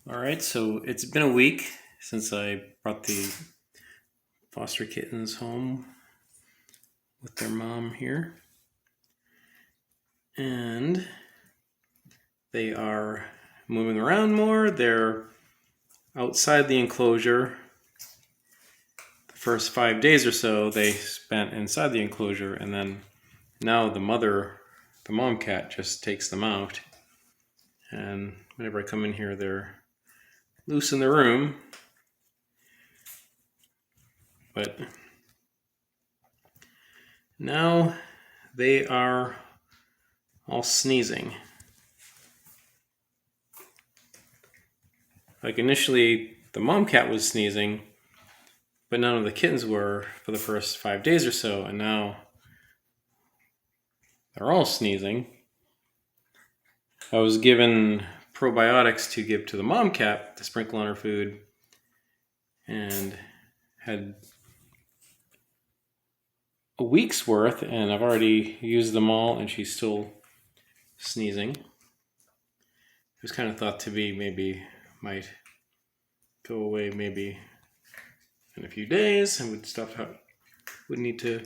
All right, so it's been a week since I brought the foster kittens home with their mom here. And they are moving around more. They're outside the enclosure. The first 5 days or so they spent inside the enclosure, and then now the mom cat, just takes them out. And whenever I come in here, they're loose in the room. But now they are all sneezing. Like initially, the mom cat was sneezing, but none of the kittens were for the first 5 days or so, and now they're all sneezing. I was given probiotics to give to the mom cat to sprinkle on her food, and had a week's worth, and I've already used them all, and she's still sneezing. It was kind of thought to be maybe might go away maybe in a few days, and would need to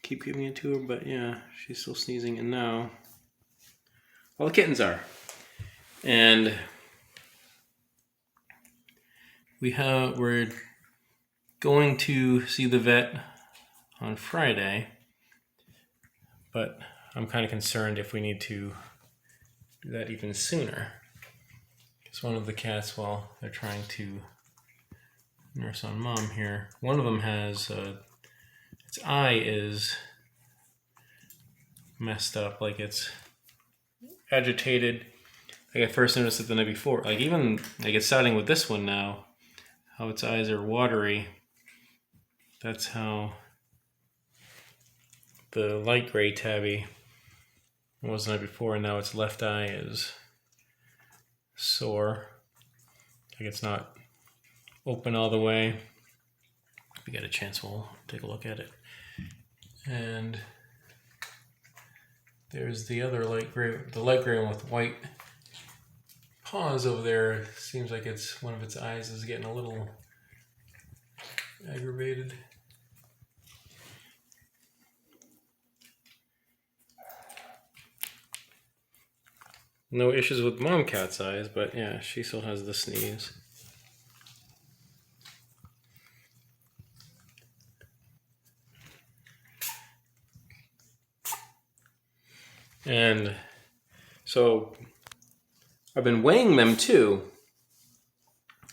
keep giving it to her, but yeah, she's still sneezing, and now all the kittens are. And we're going to see the vet on Friday, but I'm kind of concerned if we need to do that even sooner. Because one of the cats, while they're trying to nurse on mom here, one of them has its eye is messed up, like it's agitated. Like I first noticed it the night before. Like even like it's starting with this one now, how its eyes are watery. That's how the light gray tabby was the night before, and now its left eye is sore. Like it's not open all the way. If we get a chance, we'll take a look at it. And there's the other light gray one with white paws over there. Seems like it's one of its eyes is getting a little aggravated. No issues with mom cat's eyes, but yeah, she still has the sneeze. And so I've been weighing them too.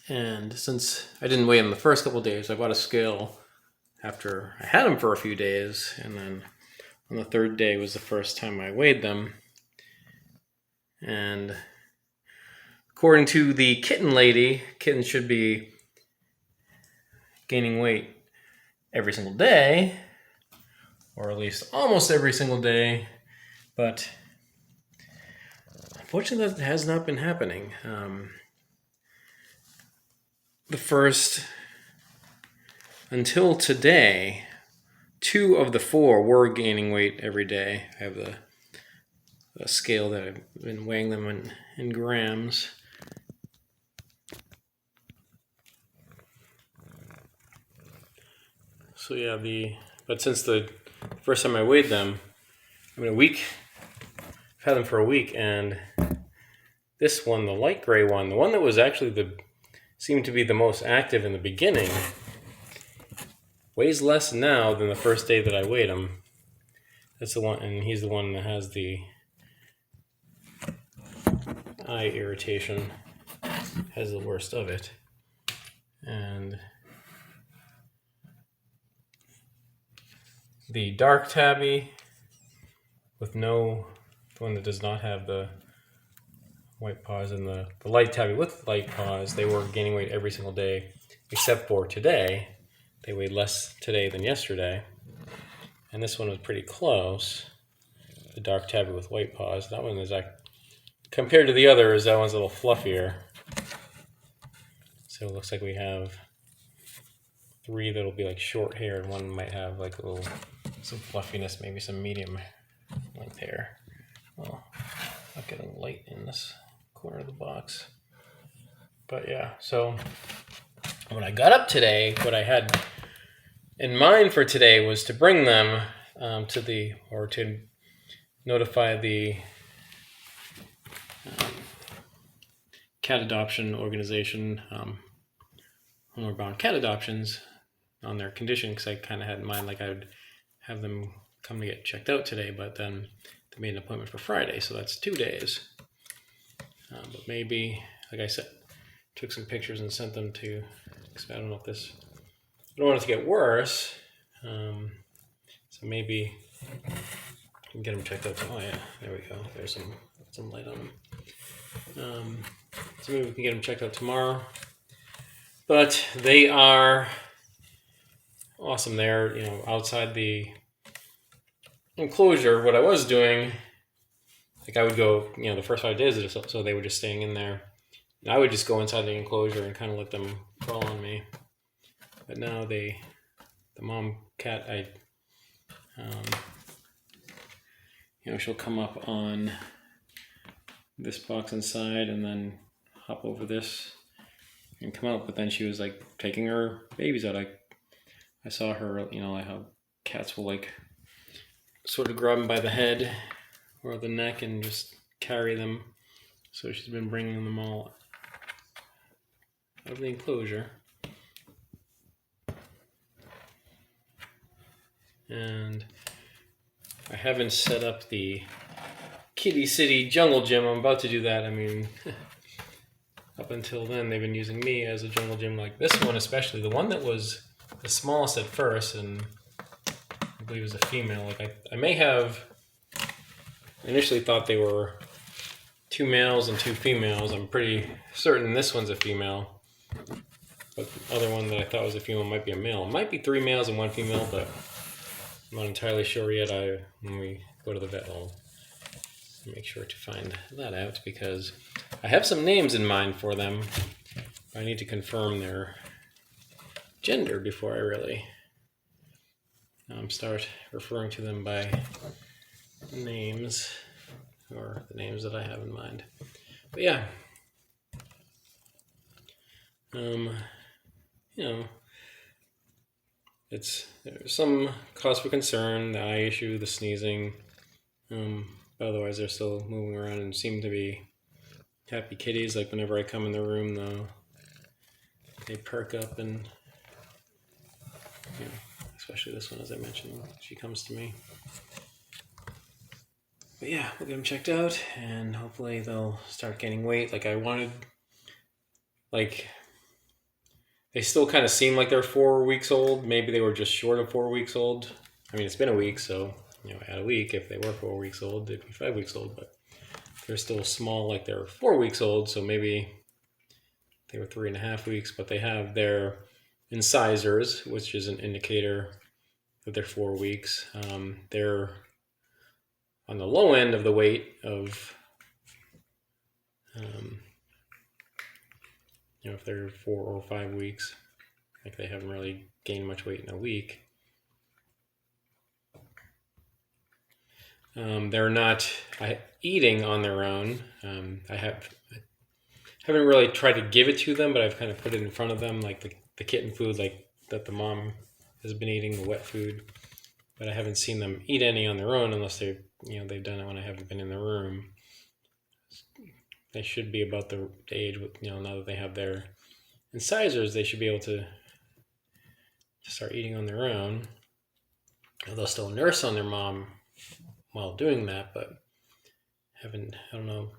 And since I didn't weigh them the first couple of days, I bought a scale after I had them for a few days. And then on the third day was the first time I weighed them. And according to the kitten lady, kittens should be gaining weight every single day, or at least almost every single day. But unfortunately, that has not been happening. Until today, 2 of the 4 were gaining weight every day. I have the scale that I've been weighing them in grams. So yeah, but since the first time I weighed them, a week. I've had them for a week, and this one, the light gray one, the one that was actually seemed to be the most active in the beginning, weighs less now than the first day that I weighed him. That's the one, and he's the one that has the eye irritation, has the worst of it. And the dark tabby with the one that does not have the white paws, and the light tabby with light paws, they were gaining weight every single day, except for today. They weighed less today than yesterday. And this one was pretty close. The dark tabby with white paws. That one is compared to the others, that one's a little fluffier. So it looks like we have 3 that'll be like short hair, and one might have like some fluffiness, maybe some medium length hair. Well, not getting light in this corner of the box. But yeah, so when I got up today, what I had in mind for today was to bring them to notify the cat adoption organization, Homeward Bound Cat Adoptions, on their condition, because I kind of had in mind like I would have them come to get checked out today, but then they made an appointment for Friday, so that's 2 days. But maybe, like I said, took some pictures and sent them to, because I don't know if this, I don't want it to get worse, so maybe I can get them checked out. Oh yeah, there we go. There's some light on them. So maybe we can get them checked out tomorrow. But they are awesome. They're, outside the enclosure. What I was doing, like I would go, the first 5 days or so they were just staying in there. And I would just go inside the enclosure and kind of let them crawl on me. But now the mom cat, she'll come up on this box inside and then hop over this and come out. But then she was like taking her babies out. I saw her, like how cats will like sort of grab them by the head or the neck and just carry them. So she's been bringing them all out of the enclosure. And I haven't set up the Kitty City Jungle Gym. I'm about to do that. I mean, up until then, they've been using me as a jungle gym, like this one especially. The one that was the smallest at first, and I believe it was a female. Like I may have initially thought they were 2 males and 2 females. I'm pretty certain this one's a female. But the other one that I thought was a female might be a male. It might be 3 males and 1 female, but I'm not entirely sure yet. When we go to the vet, I'll make sure to find that out, because I have some names in mind for them. I need to confirm their gender before I really start referring to them by names, or the names that I have in mind. But yeah, there's some cause for concern, the eye issue, the sneezing. But otherwise, they're still moving around and seem to be happy kitties. Like whenever I come in the room, though, they perk up, and especially this one, as I mentioned, she comes to me. But yeah, we'll get them checked out, and hopefully they'll start gaining weight. Like I wanted, like they still kind of seem like they're 4 weeks old. Maybe they were just short of 4 weeks old. I mean, it's been a week, so add a week. If they were 4 weeks old, they'd be 5 weeks old. But they're still small, like they're 4 weeks old. So maybe they were 3.5 weeks. But they have their incisors, which is an indicator that they're 4 weeks. They're on the low end of the weight of, if they're 4 or 5 weeks, like they haven't really gained much weight in a week. They're not eating on their own. I haven't really tried to give it to them, but I've kind of put it in front of them, like the kitten food, like that the mom has been eating, the wet food. But I haven't seen them eat any on their own unless they've done it when I haven't been in the room. They should be about the age with, now that they have their incisors, they should be able to start eating on their own. They'll still nurse on their mom while doing that, but I don't know.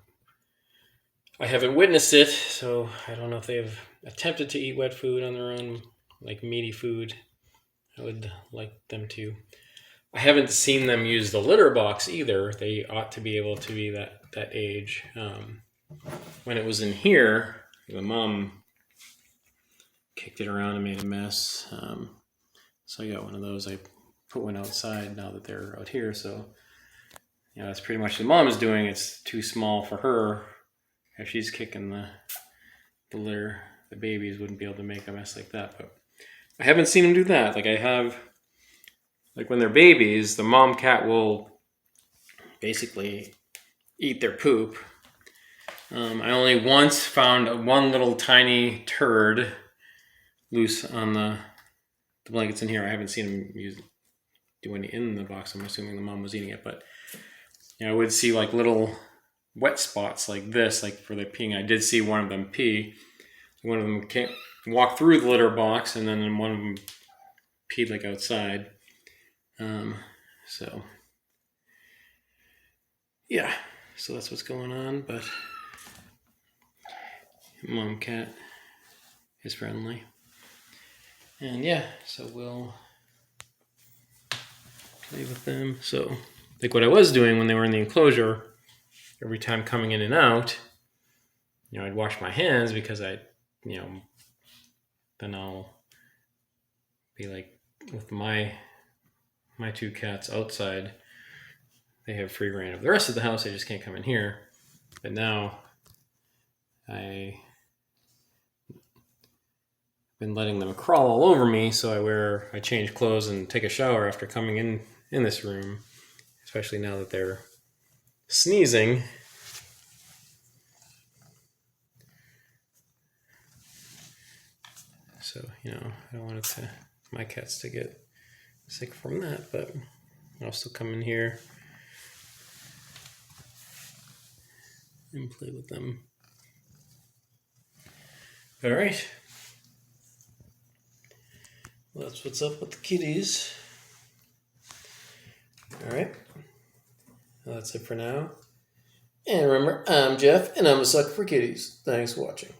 I haven't witnessed it, so I don't know if they've attempted to eat wet food on their own, like meaty food. I would like them to. I haven't seen them use the litter box either. They ought to be able to be that age. When it was in here, the mom kicked it around and made a mess. So I got one of those. I put one outside now that they're out here. So that's pretty much the mom is doing. It's too small for her. If she's kicking the litter, the babies wouldn't be able to make a mess like that. But I haven't seen them do that. Like I have, like when they're babies, the mom cat will basically eat their poop. I only once found one little tiny turd loose on the blankets in here. I haven't seen him do any in the box. I'm assuming the mom was eating it, but I would see like little wet spots like this, like for the peeing. I did see one of them pee. One of them walk through the litter box, and then one of them peed like outside. So yeah, so that's what's going on. But mom cat is friendly, and yeah, so we'll play with them. So like what I was doing when they were in the enclosure, every time coming in and out, I'd wash my hands because then I'll be like with my two cats outside. They have free reign of the rest of the house. They just can't come in here. But now I've been letting them crawl all over me, so I change clothes and take a shower after coming in this room, especially now that they're sneezing. So, I don't want my cats to get sick from that, but I'll still come in here and play with them. All right. Well, that's what's up with the kitties. All right. Well, that's it for now. And remember, I'm Jeff, and I'm a sucker for kitties. Thanks for watching.